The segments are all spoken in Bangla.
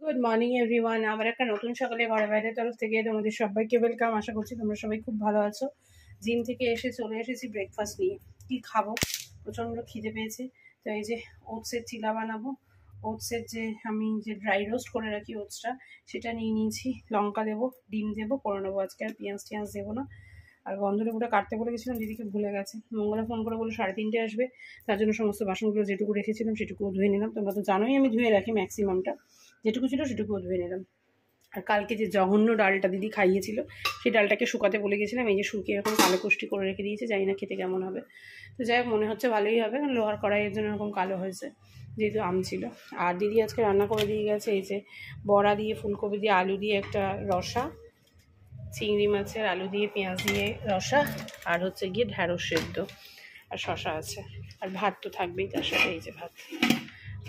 Good morning everyone. আমার একটা নতুন সকালে ঘরে বাইরের তরফ থেকে তোমাদের সবাইকে ওয়েলকাম। আশা করছি তোমরা সবাই খুব ভালো আছো। জিম থেকে এসে চলে এসেছি ব্রেকফাস্ট নিয়ে। কি খাবো, প্রচণ্ড খিদে পেয়েছে। তো এই যে ওটসের চিলা বানাবো। ওটসের আমি যে ড্রাই রোস্ট করে রাখি ওটসটা, সেটা নিয়ে নিয়েছি। লঙ্কা দেবো, ডিম দেবো, করে নেবো আজকে। আর পেঁয়াজ টিয়াজ দেবো না। আর গন্ধলেবুটা কাটতে বলে গেছিলাম, দিদিকে ভুলে গেছে। মঙ্গলা ফোন করে বলে 3:30 আসবে, তার জন্য সমস্ত বাসনগুলো যেটুকু রেখেছিলাম সেটুকুও ধুয়ে নিলাম। তোমরা তো জানোই আমি ধুয়ে রাখি ম্যাক্সিমামটা, যেটুকু ছিল সেটুকুও ধুয়ে নিলাম। আর কালকে যে জঘন্য ডালটা দিদি খাইয়েছিল, সেই ডালটাকে শুকাতে বলে গেছিলাম। এই যে শুকিয়ে এখন কালো কুষ্টি করে রেখে দিয়েছে, জানি না খেতে কেমন হবে। তো যাই হোক, মনে হচ্ছে ভালোই হবে, কারণ লোহার কড়াইয়ের জন্য এরকম কালো হয়েছে, যেহেতু আম ছিল। আর দিদি আজকে রান্না করে দিয়ে গেছে এই যে বড়া দিয়ে, ফুলকপি দিয়ে, আলু দিয়ে একটা রসা, চিংড়ি মাছের আলু দিয়ে পেঁয়াজ দিয়ে রসা, আর হচ্ছে গিয়ে ঢ্যাঁড়স সেদ্ধ, আর শশা আছে, আর ভাত তো থাকবেই তার সাথে। এই যে ভাত।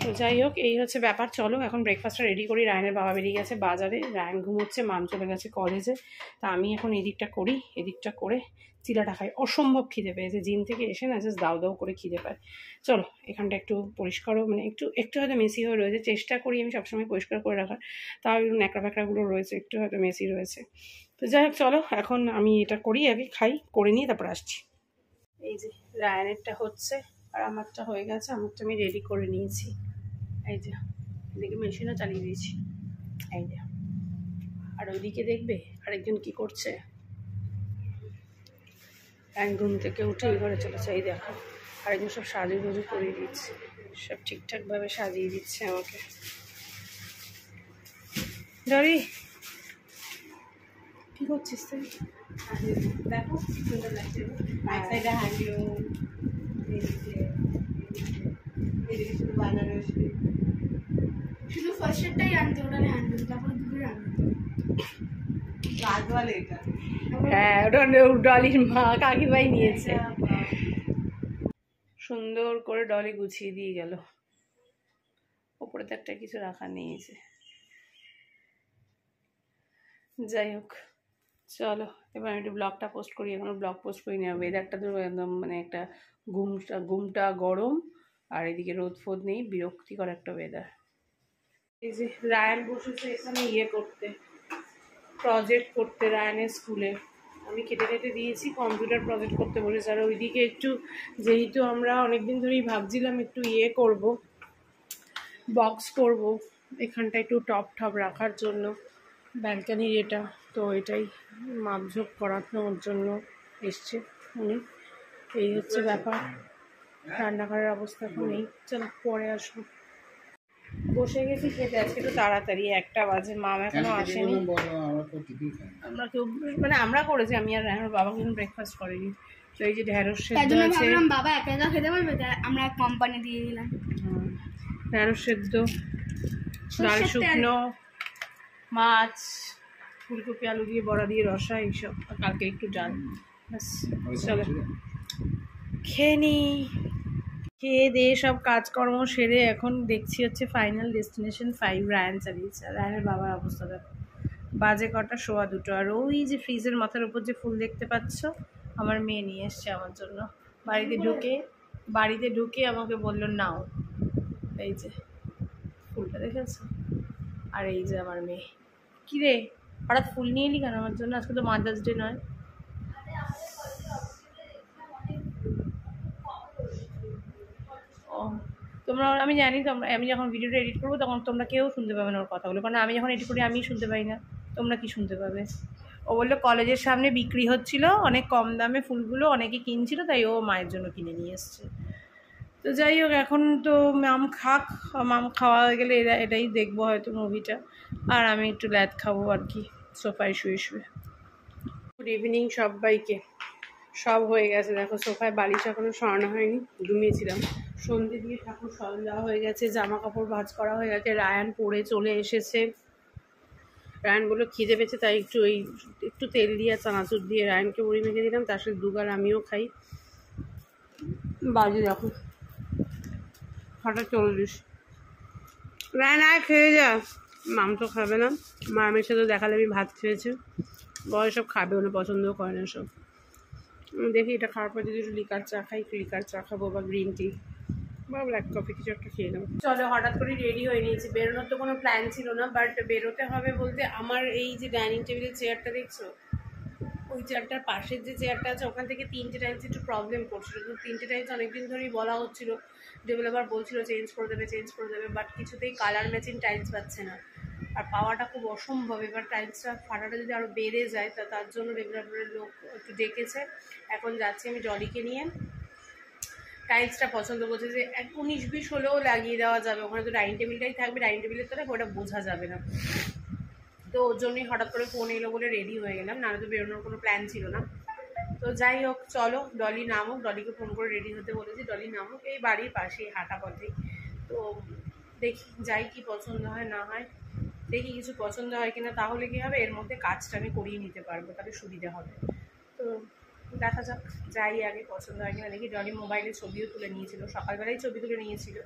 তো যাই হোক, এই হচ্ছে ব্যাপার। চলো এখন ব্রেকফাস্টটা রেডি করি। রায়নের বাবা বেরিয়ে গেছে বাজারে, রায়ন ঘুমোচ্ছে, মাম চলে গেছে কলেজে। তা আমি এখন এদিকটা করি, এদিকটা করে চিলাটা খাই। অসম্ভব খিদে পেয়েছে, জিম থেকে এসে না জাস্ট দাউ দাউ করে খিদে পায়। চলো এখানটা একটু পরিষ্কারও, মানে একটু হয়তো মেসি হয়ে রয়েছে, চেষ্টা করি আমি সবসময় পরিষ্কার করে রাখার, তাও ন্যাকড়া ফ্যাকড়াগুলো রয়েছে, একটু হয়তো মেসি রয়েছে। তো যাই হোক, চলো এখন আমি এটা করি, আগে খাই, করে নিয়ে তারপর আসছি। এই যে রায়নেরটা হচ্ছে, আর আমারটা হয়ে গেছে। আমারটা আমি রেডি করে নিয়েছি। এই যে এদিকে মেশিনও চালিয়ে দিয়েছি। এই যে, আর ওইদিকে দেখবে আরেকজন কি করছে। ঘুম থেকে উঠে এই ঘরে চলেছে। এই দেখো, আরেকজন সব সাজুগুজু করে দিচ্ছে, সব ঠিকঠাকভাবে সাজিয়ে দিচ্ছে আমাকে। ডরি কি করছিস তুই? দেখো সুন্দর লাগছে। এক সাইডে হ্যান্ডলুম, এদিকে শুধু বানারসি। শুধু ফার্স্টটাই আনতে, ওটা হ্যান্ডেল, তারপর দুটো আনতে। রাজওয়ালে এটা। হ্যাঁ, ওটা ডলির মা কাকিমাই নিয়েছে। সুন্দর করে ডলি গুছিয়ে দিয়ে গেল। ওপরে তো একটা কিছু রাখা নিয়েছে। যাই হোক, চলো এবার আমি একটু ব্লগটা পোস্ট করি। এখনো ব্লগ পোস্ট করি না। ওয়েদারটা তো একদম মানে একটা ঘুমটা গরম, আর এদিকে রোদ ফোদ নেই, বিরক্তিকর একটা ওয়েদার। এই যে রায়ান বসেছে এখানে করতে, প্রজেক্ট করতে রায়ানের স্কুলে। আমি কেটে দিয়েছি, কম্পিউটার প্রজেক্ট করতে বলেছে। আর ওইদিকে একটু, যেহেতু আমরা অনেকদিন ধরেই ভাবছিলাম একটু করব, বক্স করব এখানটা একটু টপ রাখার জন্য, ব্যালকানির এটা। তো এটাই মাপঝোপ করানোর জন্য এসছে উনি। এই হচ্ছে ব্যাপার। রান্নাঘরের অবস্থা এখন নেই, চল পরে আসবো। বসে গেছি খেতে, আজকে একটু তাড়াতাড়ি, 1টা বাজে। মাম এখনো আসেনি। আমরা কেউ, মানে আমরা করেছি, আমি আর আমার বাবা কিন্তু ব্রেকফাস্ট করেনি। তো এই যে ঢ্যাঁড়স সেদ্ধ আছে, বাবা একা একা খেতে পারবে, আমরা কোম্পানি দিয়ে দিলাম। ঢ্যাঁড়স সেদ্ধ, ডাল শুকনো, মাছ, ফুলকপি আলু দিয়ে বড়া দিয়ে রসা, এইসব। আর কালকে একটু ডাল। ব্যাস, চলো খেয়ে নিই। খেয়ে দিয়ে সব কাজকর্ম সেরে এখন দেখছি হচ্ছে ফাইনাল ডেস্টিনেশন 5 রায়ান চালিয়েছে। রায়ানের বাবার অবস্থা দেখো, বাজে কটা, 1:15। আর ওই যে ফ্রিজের মাথার উপর যে ফুল দেখতে পাচ্ছ, আমার মেয়ে নিয়ে এসছে আমার জন্য। বাড়িতে ঢুকে আমাকে বললো নাও, এই যে ফুলটা দেখেছো। আর এই যে আমার মেয়ে। কী রে, হঠাৎ ফুল নিয়ে এলি কেন আমার জন্য? আজকে তো মাদার্স ডে নয়। ও, তোমরা, আমি জানি তোমরা, আমি যখন ভিডিওটা এডিট করবো তখন তোমরা কেউ শুনতে পাবে না ওর কথাগুলো, কারণ আমি যখন এডিট করি আমিই শুনতে পাই না, তোমরা কি শুনতে পাবে? ও বললো কলেজের সামনে বিক্রি হচ্ছিল অনেক কম দামে ফুলগুলো, অনেকে কিনছিল, তাই ও মায়ের জন্য কিনে নিয়ে এসছে। তো যাই হোক, এখন তো মাম খাওয়া হয়ে গেলে এটাই দেখবো হয়তো মুভিটা, আর আমি একটু ল্যাদ খাবো আর কি, সোফায় শুয়ে শুয়ে। গুড ইভিনিং সবাইকে। সব হয়ে গেছে দেখো, সোফায় বালিশ এখনো সরানো হয়নি, ঘুমিয়েছিলাম। সন্ধে দিয়ে ঠাকুর সরানো দেওয়া হয়ে গেছে, জামা কাপড় ভাঁজ করা হয়ে গেছে। রায়ান পরে চলে এসেছে। রায়ান বললো খিদে পেয়েছে, তাই একটু তেল দিয়ে চানাচুর দিয়ে রায়ানকে মুড়ি মেখে দিলাম, তার সাথে 2 গাল আমিও খাই। বাজে দেখো 8:40। রায়ান আয় খেয়ে যা। মাম তো খাবে না, মামের সাথে দেখালে আমি ভাত খেয়েছে, বয়স সব খাবে, ওরা পছন্দও করে না সব। দেখি এটা খাওয়ার পর যদি একটু লিকার চা খাই, একটু লিকার চা খাবো বা গ্রিন টি। বা ব্ল্যাক কফি কিছু একটা খেয়ে নেবো। চলো, হঠাৎ করে রেডি হয়ে নিয়েছি। বেরোনোর তো কোনো প্ল্যান ছিল না, বাট বেরোতে হবে বলতে আমার এই যে ডাইনিং টেবিলের চেয়ারটা দেখছো, ওই চেয়ারটার পাশের যে চেয়ারটা আছে ওখান থেকে 3টে টাইলস একটু প্রবলেম করছিল। তো 3টে টাইলস অনেকদিন ধরেই বলা হচ্ছিল, ডেভেলপার বলছিল চেঞ্জ করে দেবে, বাট কিছুতেই কালার ম্যাচিং টাইলস পাচ্ছে না। আর পাওয়াটা খুব অসম্ভব। এবার টাইলসটা ফাটাটা যদি আরও বেড়ে যায় তার জন্য ডেভেলপারের লোক একটু ডেকেছে। এখন যাচ্ছি আমি জলিকে নিয়ে, টাইলসটা পছন্দ করছে যে 19-20 হলেও লাগিয়ে দেওয়া যাবে। ওখানে তো ডাইনিং টেবিলটাই থাকবে, ডাইনিং টেবিলের তো ওটা বোঝা যাবে না। তো ওর জন্যই হঠাৎ করে ফোন এলো বলে রেডি হয়ে গেলাম, নাহলে তো বেরোনোর কোনো প্ল্যান ছিল না। তো যাই হোক, চলো ডলি নামুক, ডলিকে ফোন করে রেডি হতে বলেছি, ডলি নামুক, এই বাড়ির পাশেই হাঁটা পথেই। তো দেখি যাই কি পছন্দ হয় না হয়, দেখি কিছু পছন্দ হয় কিনা, তাহলে কী হবে এর মধ্যে কাজটা আমি করিয়ে নিতে পারবো, তাহলে সুবিধা হবে। তো দেখা যাক, যাই আগে পছন্দ হয় কিনা দেখি। ডলি মোবাইলে ছবিও তুলে নিয়েছিল, সকালবেলায় ছবি তুলে নিয়েছিল,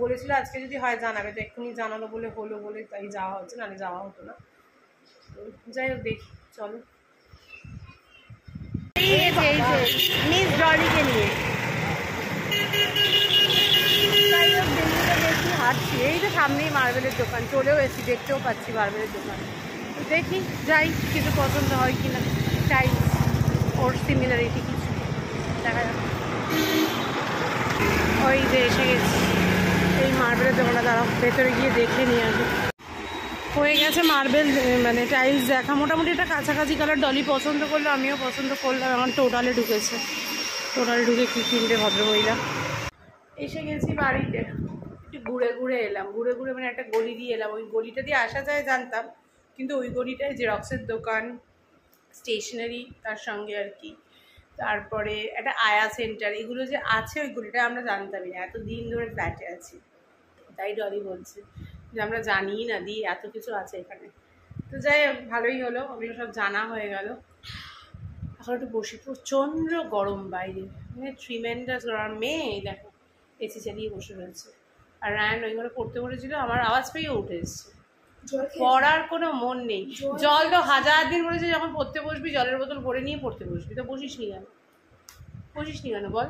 বলেছিল আজকে যদি হয় জানাবে, তো এক্ষুনি জানালো বলে তাই যাওয়া হচ্ছে, নাহলে যাওয়া হতো না। তো যাই হোক দেখি, চলো। মিস ডলিকে নিয়ে দেখি হাঁটছি, এই তো সামনেই মার্বেলের দোকান, চলেও এসেছি, দেখতেও পাচ্ছি মার্বেলের দোকান। তো দেখি যাই কিছু পছন্দ হয় কিনা, টাইপ ওর সিমিলারিটি কিছু দেখা যাক। ওই যে এসে গেছি এই মার্বেলের দোকানটা, তারা ভেতরে গিয়ে দেখে নিয়ে আসবে। হয়ে গেছে মার্বেল মানে টাইলস দেখা, মোটামুটি একটা কাছাকাছি কালার ডলি পছন্দ করলো, আমিও পছন্দ করলাম। আমার টোটালে ঢুকেছে, টোটালে ঢুকে কী কিনবে ভদ্রমহিলা। এসে গেছি বাড়িতে, একটু ঘুরে এলাম, ঘুরে মানে একটা গলি দিয়ে এলাম। ওই গলিটা দিয়ে আসা যায় জানতাম, কিন্তু ওই গলিটায় জেরক্সের দোকান, স্টেশনারি, তার সঙ্গে আর কি, তারপরে একটা আয়া সেন্টার, এগুলো যে আছে ওই গলিটা আমরা জানতামই না, এতদিন ধরে ফ্ল্যাটে আছি। তাই ডলি বলছে যে আমরা জানিই না দি এত কিছু আছে এখানে। তো যাই হোক, ভালোই হলো, ওগুলো সব জানা হয়ে গেল। এখন একটু বসি, প্রচণ্ড গরম বাইরে, মানে ট্রিমেন্ডাস গরম। মেয়ে দেখো এসি চালিয়ে বসে রয়েছে, আর রায়ন ওই ঘরে পড়তে বলেছিল, আমার আওয়াজ পেয়ে উঠে এসছে। পড়ার কোনো মন নেই, জল তো 1000 দিন বলেছে যখন পড়তে বসবি জলের বোতল ভরে নিয়ে পড়তে বসবি, তো বসিস নি কেন বল।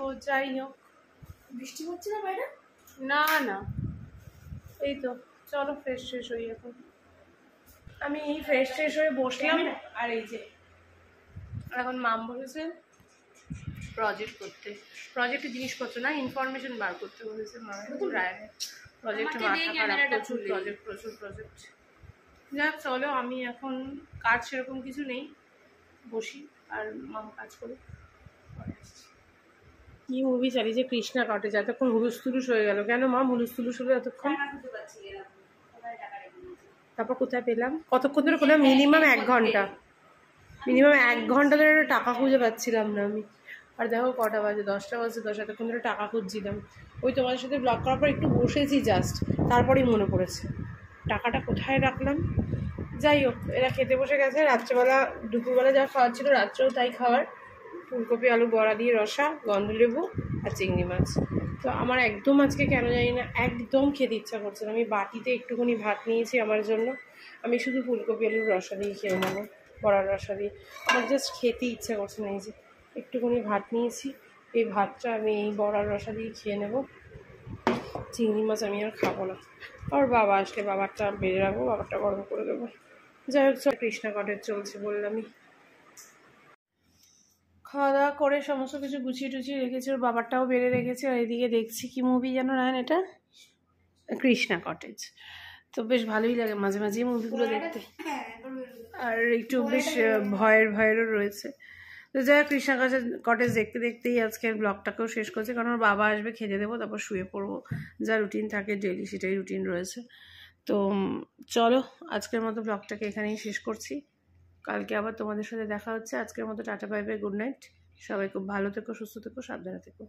ও যাই হোক, বৃষ্টি হচ্ছে না বাইরে? না এই তো, চলো ফ্রেশ হই এখন। আমি এই ফ্রেশ হয়ে বসলাম, আর এই যে এখন মাম বলেছে প্রজেক্ট করতে, প্রজেক্টের জিনিসপত্র না ইনফরমেশন বার করতে বলেছে মা। রায়নের প্রজেক্ট মাথা খারাপ, প্রচুর প্রজেক্ট। যাক চলো, আমি এখন কাজ সেরকম কিছু নেই, বসি আর মাম কাজ করে পরে আসছি। কি মুভি চালিয়েছে কৃষ্ণা কটেজ, এতক্ষণ হুলুস তুলুস হয়ে গেল কেন মা? হুলুস তুলুস হলো এতক্ষণ, তারপর কোথায় পেলাম? কতক্ষণ ধরে করলাম? মিনিমাম 1 ঘন্টা, মিনিমাম 1 ঘন্টা ধরে টাকা খুঁজে পাচ্ছিলাম না আমি। আর দেখো কটা বাজে, 10টা বাজে 10, এতক্ষণ ধরে টাকা খুঁজছিলাম। ওই তোমাদের সাথে ব্লগ করার পর একটু বসেছি জাস্ট, তারপরেই মনে পড়েছে টাকাটা কোথায় রাখলাম। যাই হোক, এরা খেতে বসে গেছে। রাত্রেবেলা দুপুরবেলা যা খাওয়ার ছিল রাত্রেও তাই খাওয়ার, ফুলকপি আলু বড়া দিয়ে রসা, গন্ধলেবু আর চিংড়ি মাছ। তো আমার একদম আজকে কেন জানি না একদম খেতে ইচ্ছা করছে না। আমি বাটিতে একটুখানি ভাত নিয়েছি আমার জন্য, আমি শুধু ফুলকপি আলুর রসা দিয়ে খেয়ে নেবো, বড়ার রসা দিয়ে। আমার জাস্ট খেতে ইচ্ছা করছে না। এই যে একটুখানি ভাত নিয়েছি, এই ভাতটা আমি এই বড়ার রসা দিয়ে খেয়ে নেবো। চিংড়ি মাছ আমি আর খাবো না। আর বাবা আসলে বাবারটা বেড়ে রাখবো, বাবারটা গরম করে দেবো। যাই হোক, কৃষ্ণা কটেজ চলছে বললামই। খাওয়া দাওয়া করে সমস্ত কিছু গুছিয়ে টুছিয়ে রেখেছি, ওর বাবারটাও বেড়ে রেখেছি। আর এদিকে দেখছি কি মুভি যেন রায়ন, এটা কৃষ্ণা কটেজ। তো বেশ ভালোই লাগে মাঝে মাঝে মুভিগুলো দেখতে, আর একটু বেশ ভয়েরও রয়েছে। তো যাই হোক, কৃষ্ণা কটেজ দেখতে দেখতেই আজকের ব্লগটাকেও শেষ করছে, কারণ ওর বাবা আসবে, খেতে দেবো, তারপর শুয়ে পড়বো। যা রুটিন থাকে ডেলি সেটাই রুটিন রয়েছে। তো চলো আজকের মতো ব্লগটাকে এখানেই শেষ করছি, কালকে আবার তোমাদের সাথে দেখা হচ্ছে। আজকের মতো tata bye bye, good night. সবাই খুব ভালো থেকো, সুস্থ থেকো, সাবধানে থেকো।